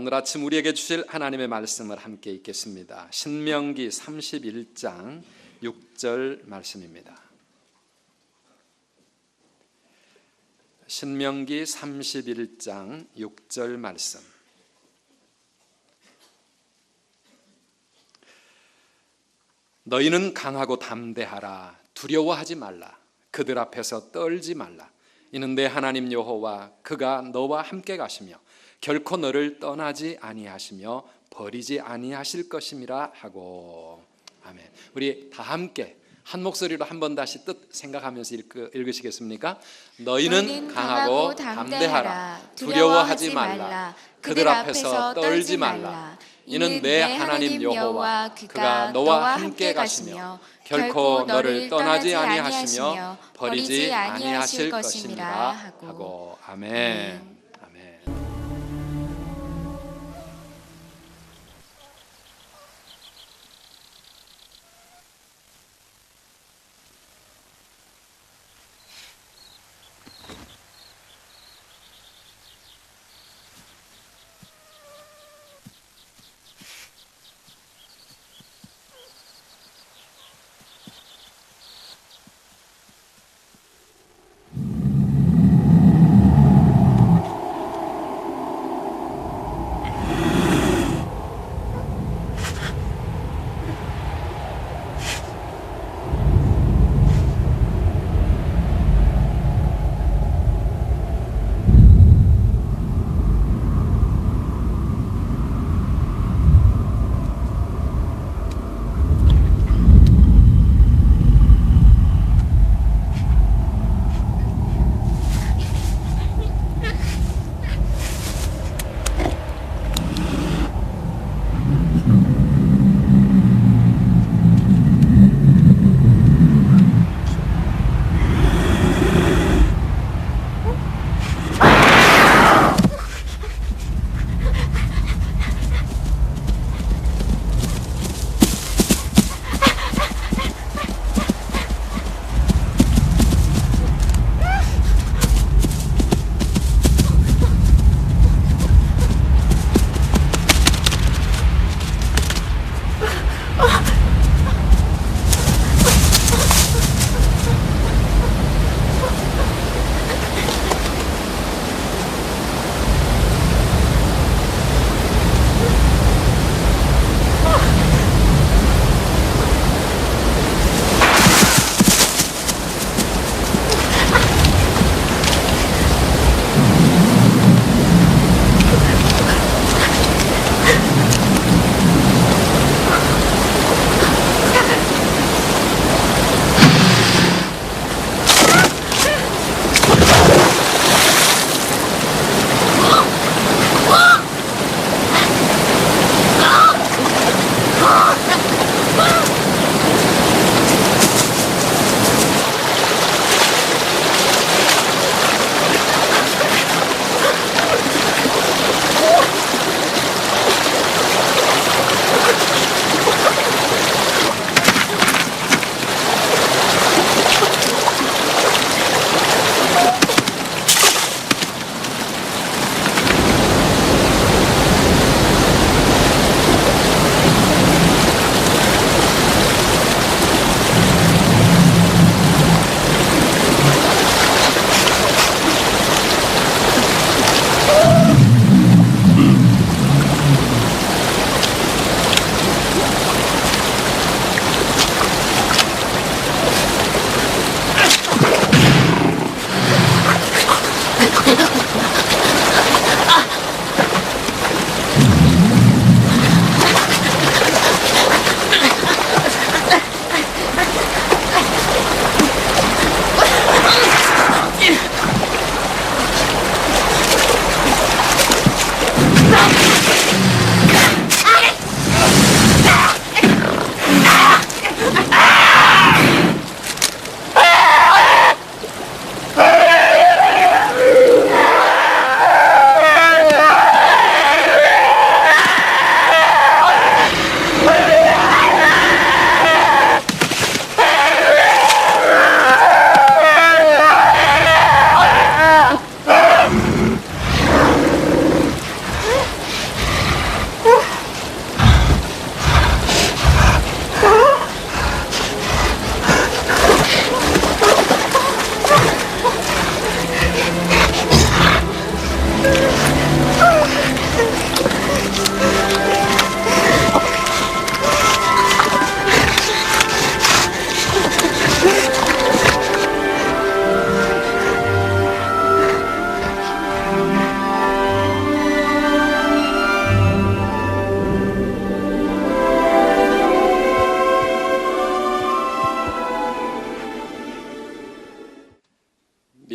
오늘 아침 우리에게 주실 하나님의 말씀을 함께 읽겠습니다. 신명기 31장 6절 말씀입니다. 신명기 31장 6절 말씀. 너희는 강하고 담대하라. 두려워하지 말라. 그들 앞에서 떨지 말라. 이는 내 하나님 여호와 그가 너와 함께 가시며 결코 너를 떠나지 아니하시며 버리지 아니하실 것임이라 하고. 아멘. 우리 다 함께 한 목소리로 한 번 다시 뜻 생각하면서 읽으시겠습니까? 너희는 강하고 담대하라. 두려워하지 말라. 그들 앞에서 떨지 말라. 이는 내 하나님 여호와 그가 너와 함께 가시며 결코 너를 떠나지 아니하시며 버리지 아니하실 것임이라 하고. 아멘.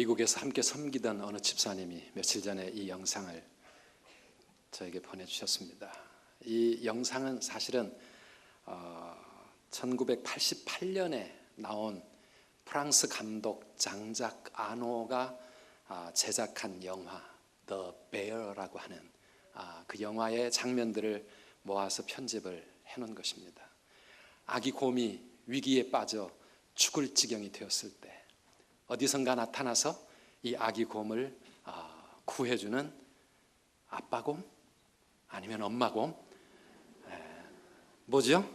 미국에서 함께 섬기던 어느 집사님이 며칠 전에 이 영상을 저에게 보내주셨습니다. 이 영상은 사실은 1988년에 나온 프랑스 감독 장작 아노가 제작한 영화 The Bear라고 하는 그 영화의 장면들을 모아서 편집을 해놓은 것입니다. 아기 곰이 위기에 빠져 죽을 지경이 되었을 때 어디선가 나타나서 이 아기 곰을 구해주는 아빠곰? 아니면 엄마곰? 뭐죠?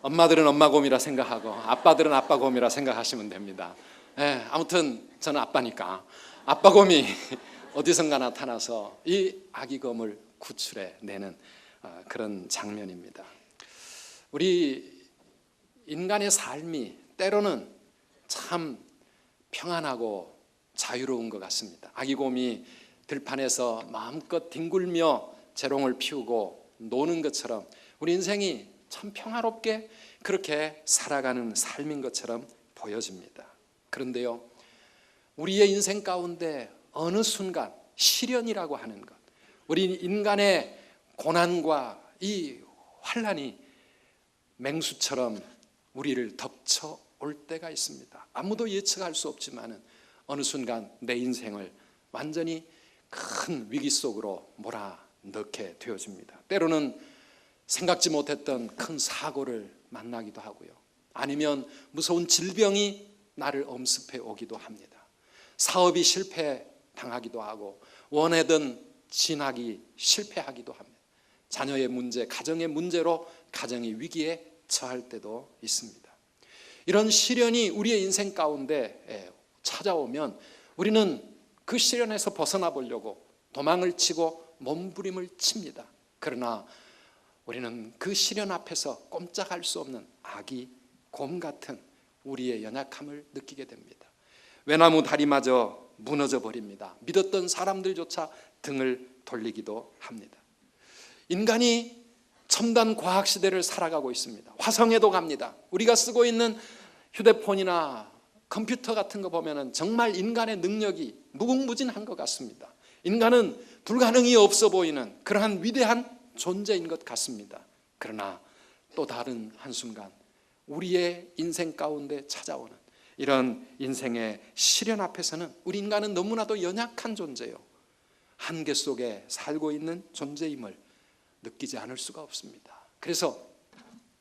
엄마들은 엄마곰이라 생각하고 아빠들은 아빠곰이라 생각하시면 됩니다. 아무튼 저는 아빠니까 아빠곰이 어디선가 나타나서 이 아기곰을 구출해 내는 그런 장면입니다. 우리 인간의 삶이 때로는 참 평안하고 자유로운 것 같습니다. 아기곰이 들판에서 마음껏 뒹굴며 재롱을 피우고 노는 것처럼 우리 인생이 참 평화롭게 그렇게 살아가는 삶인 것처럼 보여집니다. 그런데요, 우리의 인생 가운데 어느 순간 시련이라고 하는 것, 우리 인간의 고난과 이 환난이 맹수처럼 우리를 덮쳐올 때가 있습니다. 아무도 예측할 수 없지만 어느 순간 내 인생을 완전히 큰 위기 속으로 몰아넣게 되어집니다. 때로는 생각지 못했던 큰 사고를 만나기도 하고요, 아니면 무서운 질병이 나를 엄습해 오기도 합니다. 사업이 실패당하기도 하고 원하던 진학이 실패하기도 합니다. 자녀의 문제, 가정의 문제로 가정이 위기에 처할 때도 있습니다. 이런 시련이 우리의 인생 가운데 찾아오면 우리는 그 시련에서 벗어나 보려고 도망을 치고 몸부림을 칩니다. 그러나 우리는 그 시련 앞에서 꼼짝할 수 없는 아기 곰 같은 우리의 연약함을 느끼게 됩니다. 외나무 다리마저 무너져 버립니다. 믿었던 사람들조차 등을 돌리기도 합니다. 인간이 첨단 과학 시대를 살아가고 있습니다. 화성에도 갑니다. 우리가 쓰고 있는 휴대폰이나 컴퓨터 같은 거 보면 정말 인간의 능력이 무궁무진한 것 같습니다. 인간은 불가능이 없어 보이는 그러한 위대한 존재인 것 같습니다. 그러나 또 다른 한순간 우리의 인생 가운데 찾아오는 이런 인생의 시련 앞에서는 우리 인간은 너무나도 연약한 존재요, 한계 속에 살고 있는 존재임을 느끼지 않을 수가 없습니다. 그래서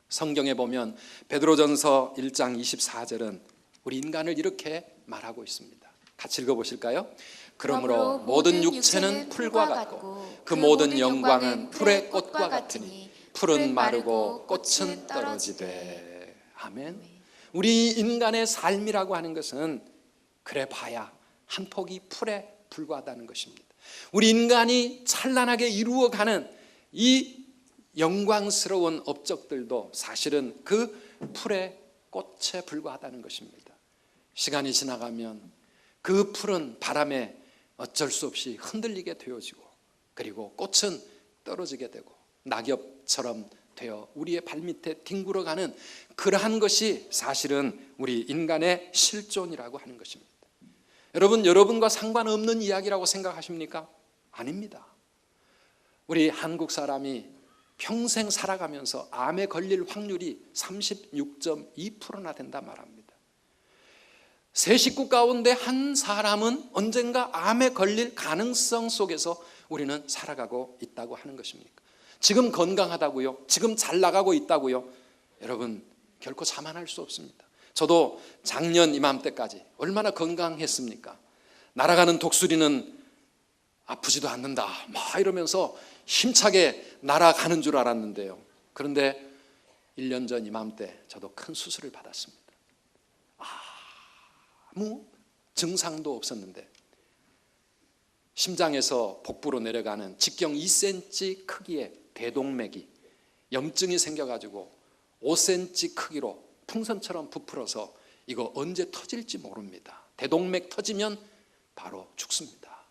성경에 보면 베드로전서 1장 24절은 우리 인간을 이렇게 말하고 있습니다. 같이 읽어보실까요? 그러므로 모든 육체는 풀과 같고 그 모든 영광은 풀의 꽃과 같으니 풀은 마르고 꽃은 떨어지되. 아멘. 우리 인간의 삶이라고 하는 것은 그래 봐야 한 폭이 풀에 불과하다는 것입니다. 우리 인간이 찬란하게 이루어가는 이 영광스러운 업적들도 사실은 그 풀의 꽃에 불과하다는 것입니다. 시간이 지나가면 그 풀은 바람에 어쩔 수 없이 흔들리게 되어지고, 그리고 꽃은 떨어지게 되고 낙엽처럼 되어 우리의 발밑에 뒹굴어가는 그러한 것이 사실은 우리 인간의 실존이라고 하는 것입니다. 여러분과 상관없는 이야기라고 생각하십니까? 아닙니다. 우리 한국 사람이 평생 살아가면서 암에 걸릴 확률이 36.2%나 된다 말합니다. 세 식구 가운데 한 사람은 언젠가 암에 걸릴 가능성 속에서 우리는 살아가고 있다고 하는 것입니까? 지금 건강하다고요? 지금 잘 나가고 있다고요? 여러분, 결코 자만할 수 없습니다. 저도 작년 이맘때까지 얼마나 건강했습니까? 날아가는 독수리는 아프지도 않는다 막 이러면서 힘차게 날아가는 줄 알았는데요, 그런데 1년 전 이맘때 저도 큰 수술을 받았습니다. 아무 증상도 없었는데 심장에서 복부로 내려가는 직경 2cm 크기의 대동맥이 염증이 생겨가지고 5cm 크기로 풍선처럼 부풀어서 이거 언제 터질지 모릅니다. 대동맥 터지면 바로 죽습니다.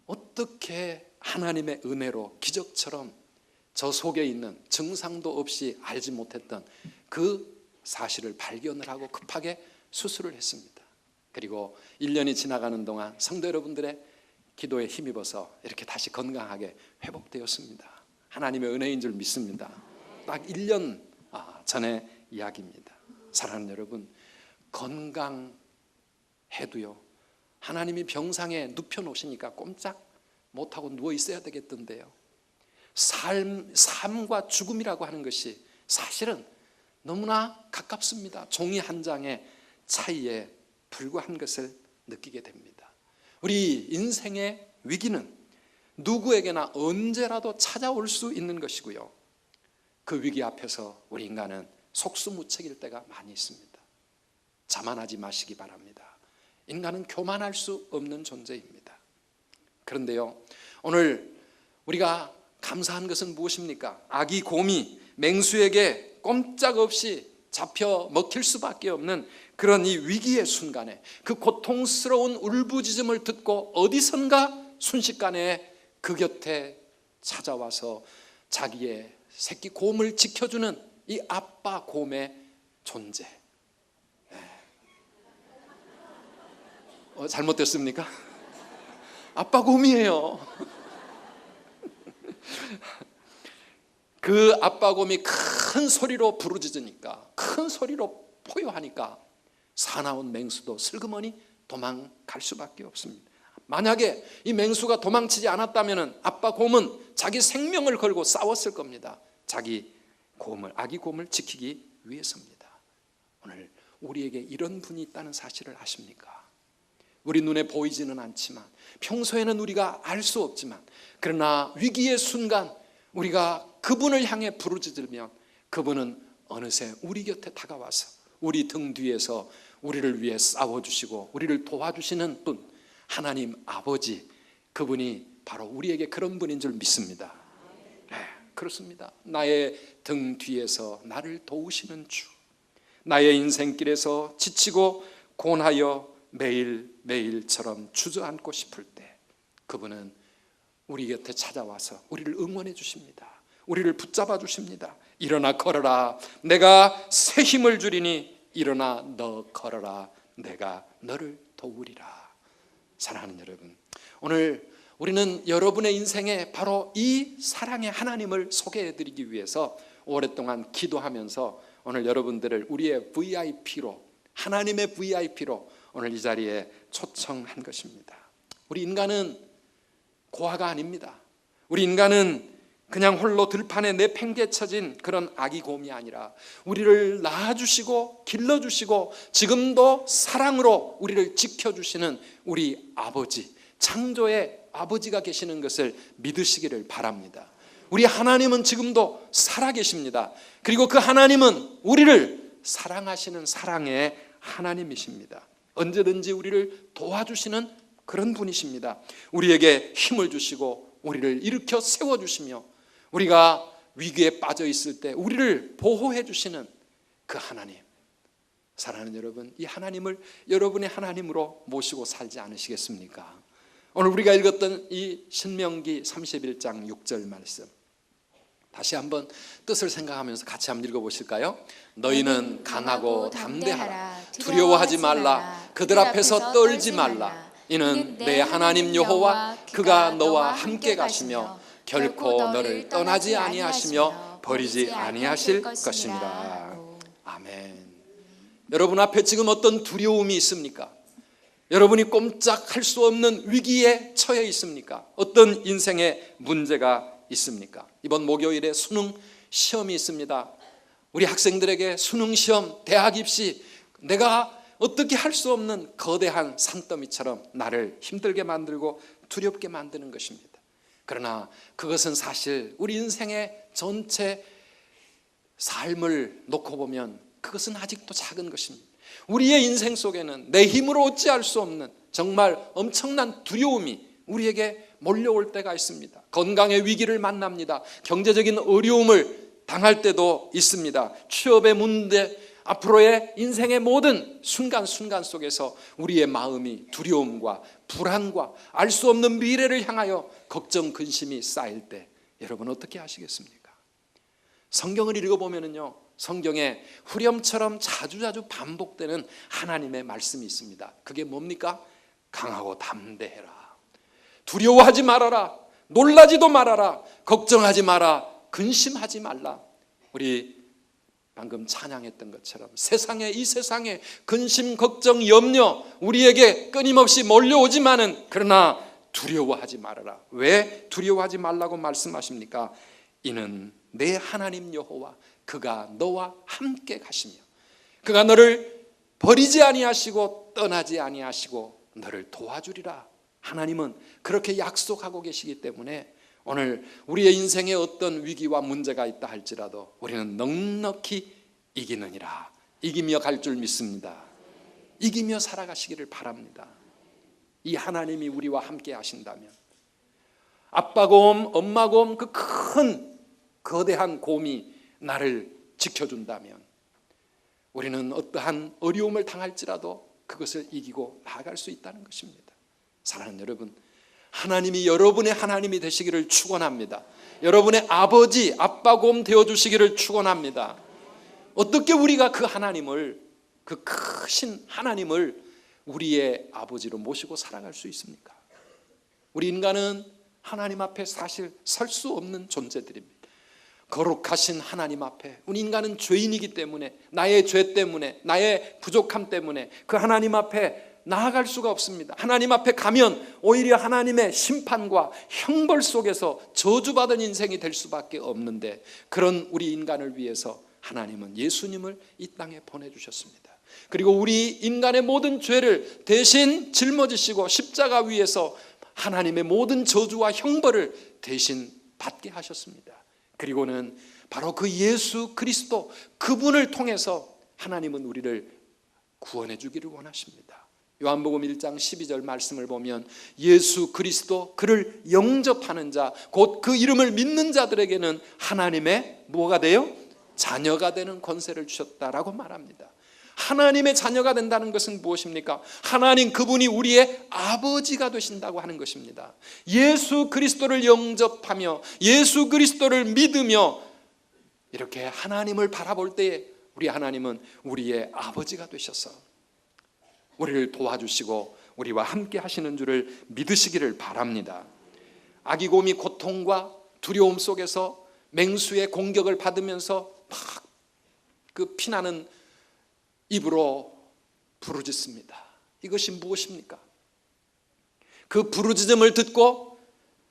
어떻게 하나님의 은혜로 기적처럼 저 속에 있는 증상도 없이 알지 못했던 그 사실을 발견을 하고 급하게 수술을 했습니다. 그리고 1년이 지나가는 동안 성도 여러분들의 기도에 힘입어서 이렇게 다시 건강하게 회복되었습니다. 하나님의 은혜인 줄 믿습니다. 딱 1년 전의 이야기입니다. 사랑하는 여러분, 건강해도요, 하나님이 병상에 눕혀놓으시니까 꼼짝 못하고 누워 있어야 되겠던데요, 삶과 죽음이라고 하는 것이 사실은 너무나 가깝습니다. 종이 한 장의 차이에 불과한 것을 느끼게 됩니다. 우리 인생의 위기는 누구에게나 언제라도 찾아올 수 있는 것이고요, 그 위기 앞에서 우리 인간은 속수무책일 때가 많이 있습니다. 자만하지 마시기 바랍니다. 인간은 교만할 수 없는 존재입니다. 그런데요, 오늘 우리가 감사한 것은 무엇입니까? 아기 곰이 맹수에게 꼼짝없이 잡혀 먹힐 수밖에 없는 그런 이 위기의 순간에 그 고통스러운 울부짖음을 듣고 어디선가 순식간에 그 곁에 찾아와서 자기의 새끼 곰을 지켜주는 이 아빠 곰의 존재. 잘못됐습니까? 아빠 곰이에요. 그 아빠 곰이 큰 소리로 부르짖으니까, 큰 소리로 포효하니까 사나운 맹수도 슬그머니 도망갈 수밖에 없습니다. 만약에 이 맹수가 도망치지 않았다면 아빠 곰은 자기 생명을 걸고 싸웠을 겁니다. 자기 곰을, 아기 곰을 지키기 위해서입니다. 오늘 우리에게 이런 분이 있다는 사실을 아십니까? 우리 눈에 보이지는 않지만, 평소에는 우리가 알 수 없지만, 그러나 위기의 순간 우리가 그분을 향해 부르짖으면 그분은 어느새 우리 곁에 다가와서 우리 등 뒤에서 우리를 위해 싸워주시고 우리를 도와주시는 분, 하나님 아버지, 그분이 바로 우리에게 그런 분인 줄 믿습니다. 네, 그렇습니다. 나의 등 뒤에서 나를 도우시는 주, 나의 인생길에서 지치고 고나여 매일매일처럼 주저앉고 싶을 때 그분은 우리 곁에 찾아와서 우리를 응원해 주십니다. 우리를 붙잡아 주십니다. 일어나 걸어라, 내가 새 힘을 주리니 일어나 너 걸어라, 내가 너를 도우리라. 사랑하는 여러분, 오늘 우리는 여러분의 인생에 바로 이 사랑의 하나님을 소개해 드리기 위해서 오랫동안 기도하면서 오늘 여러분들을 우리의 VIP로, 하나님의 VIP로 오늘 이 자리에 초청한 것입니다. 우리 인간은 고아가 아닙니다. 우리 인간은 그냥 홀로 들판에 내팽개쳐진 그런 아기 곰이 아니라 우리를 낳아주시고 길러주시고 지금도 사랑으로 우리를 지켜주시는 우리 아버지, 창조의 아버지가 계시는 것을 믿으시기를 바랍니다. 우리 하나님은 지금도 살아계십니다. 그리고 그 하나님은 우리를 사랑하시는 사랑의 하나님이십니다. 언제든지 우리를 도와주시는 그런 분이십니다. 우리에게 힘을 주시고 우리를 일으켜 세워주시며 우리가 위기에 빠져 있을 때 우리를 보호해 주시는 그 하나님. 사랑하는 여러분, 이 하나님을 여러분의 하나님으로 모시고 살지 않으시겠습니까? 오늘 우리가 읽었던 이 신명기 31장 6절 말씀, 다시 한번 뜻을 생각하면서 같이 한번 읽어보실까요? 너희는 강하고 담대하라, 두려워하지 말라, 그들 앞에서 떨지 말라. 이는 내 하나님 여호와 그가 너와 함께 가시며 결코 너를 떠나지 아니하시며 버리지 아니하실 것입니다. 아멘. 여러분 앞에 지금 어떤 두려움이 있습니까? 여러분이 꼼짝할 수 없는 위기에 처해 있습니까? 어떤 인생의 문제가 있습니까? 이번 목요일에 수능 시험이 있습니다. 우리 학생들에게 수능 시험, 대학 입시, 내가 어떻게 할 수 없는 거대한 산더미처럼 나를 힘들게 만들고 두렵게 만드는 것입니다. 그러나 그것은 사실 우리 인생의 전체 삶을 놓고 보면 그것은 아직도 작은 것입니다. 우리의 인생 속에는 내 힘으로 어찌할 수 없는 정말 엄청난 두려움이 우리에게 몰려올 때가 있습니다. 건강의 위기를 만납니다. 경제적인 어려움을 당할 때도 있습니다. 취업의 문제, 앞으로의 인생의 모든 순간순간 속에서 우리의 마음이 두려움과 불안과 알 수 없는 미래를 향하여 걱정, 근심이 쌓일 때 여러분 어떻게 하시겠습니까? 성경을 읽어보면요, 성경에 후렴처럼 자주자주 반복되는 하나님의 말씀이 있습니다. 그게 뭡니까? 강하고 담대해라. 두려워하지 말아라. 놀라지도 말아라. 걱정하지 마라. 근심하지 말라. 우리 방금 찬양했던 것처럼 이 세상에 근심, 걱정, 염려 우리에게 끊임없이 몰려오지만은 그러나 두려워하지 말아라. 왜 두려워하지 말라고 말씀하십니까? 이는 내 하나님 여호와 그가 너와 함께 가시며 그가 너를 버리지 아니하시고 떠나지 아니하시고 너를 도와주리라. 하나님은 그렇게 약속하고 계시기 때문에 오늘 우리의 인생에 어떤 위기와 문제가 있다 할지라도 우리는 넉넉히 이기느니라. 이기며 갈 줄 믿습니다. 이기며 살아가시기를 바랍니다. 이 하나님이 우리와 함께 하신다면 아빠 곰, 엄마 곰 그 큰 거대한 곰이 나를 지켜준다면 우리는 어떠한 어려움을 당할지라도 그것을 이기고 나아갈 수 있다는 것입니다. 사랑하는 여러분, 하나님이 여러분의 하나님이 되시기를 축원합니다. 여러분의 아버지, 아빠 곰 되어주시기를 축원합니다. 어떻게 우리가 그 하나님을, 그 크신 하나님을 우리의 아버지로 모시고 살아갈 수 있습니까? 우리 인간은 하나님 앞에 사실 설 수 없는 존재들입니다. 거룩하신 하나님 앞에 우리 인간은 죄인이기 때문에 나의 죄 때문에 나의 부족함 때문에 그 하나님 앞에 나아갈 수가 없습니다. 하나님 앞에 가면 오히려 하나님의 심판과 형벌 속에서 저주받은 인생이 될 수밖에 없는데 그런 우리 인간을 위해서 하나님은 예수님을 이 땅에 보내주셨습니다. 그리고 우리 인간의 모든 죄를 대신 짊어지시고 십자가 위에서 하나님의 모든 저주와 형벌을 대신 받게 하셨습니다. 그리고는 바로 그 예수 그리스도 그분을 통해서 하나님은 우리를 구원해 주기를 원하십니다. 요한복음 1장 12절 말씀을 보면 예수 그리스도 그를 영접하는 자 곧 그 이름을 믿는 자들에게는 하나님의 뭐가 돼요? 자녀가 되는 권세를 주셨다라고 말합니다. 하나님의 자녀가 된다는 것은 무엇입니까? 하나님 그분이 우리의 아버지가 되신다고 하는 것입니다. 예수 그리스도를 영접하며 예수 그리스도를 믿으며 이렇게 하나님을 바라볼 때에 우리 하나님은 우리의 아버지가 되셔서 우리를 도와주시고 우리와 함께 하시는 줄을 믿으시기를 바랍니다. 아기곰이 고통과 두려움 속에서 맹수의 공격을 받으면서 막 그 피나는 입으로 부르짖습니다. 이것이 무엇입니까? 그 부르짖음을 듣고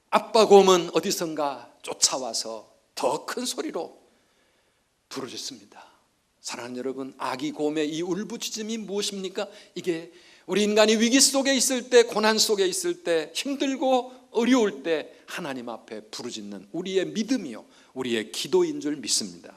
아빠 곰은 어디선가 쫓아와서 더 큰 소리로 부르짖습니다. 사랑하는 여러분, 아기 곰의 이 울부짖음이 무엇입니까? 이게 우리 인간이 위기 속에 있을 때, 고난 속에 있을 때, 힘들고 어려울 때 하나님 앞에 부르짖는 우리의 믿음이요, 우리의 기도인 줄 믿습니다.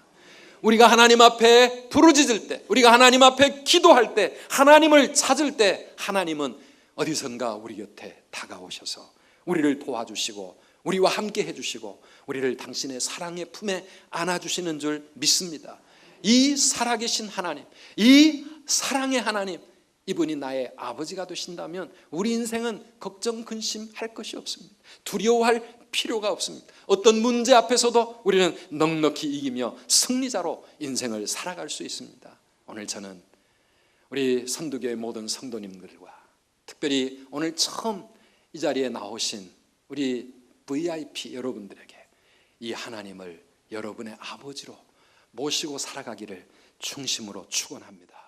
우리가 하나님 앞에 부르짖을 때, 우리가 하나님 앞에 기도할 때, 하나님을 찾을 때 하나님은 어디선가 우리 곁에 다가오셔서 우리를 도와주시고 우리와 함께 해주시고 우리를 당신의 사랑의 품에 안아주시는 줄 믿습니다. 이 살아계신 하나님, 이 사랑의 하나님, 이분이 나의 아버지가 되신다면 우리 인생은 걱정, 근심할 것이 없습니다. 두려워할 필요가 없습니다. 어떤 문제 앞에서도 우리는 넉넉히 이기며 승리자로 인생을 살아갈 수 있습니다. 오늘 저는 우리 선두교의 모든 성도님들과 특별히 오늘 처음 이 자리에 나오신 우리 VIP 여러분들에게 이 하나님을 여러분의 아버지로 모시고 살아가기를 중심으로 축원합니다.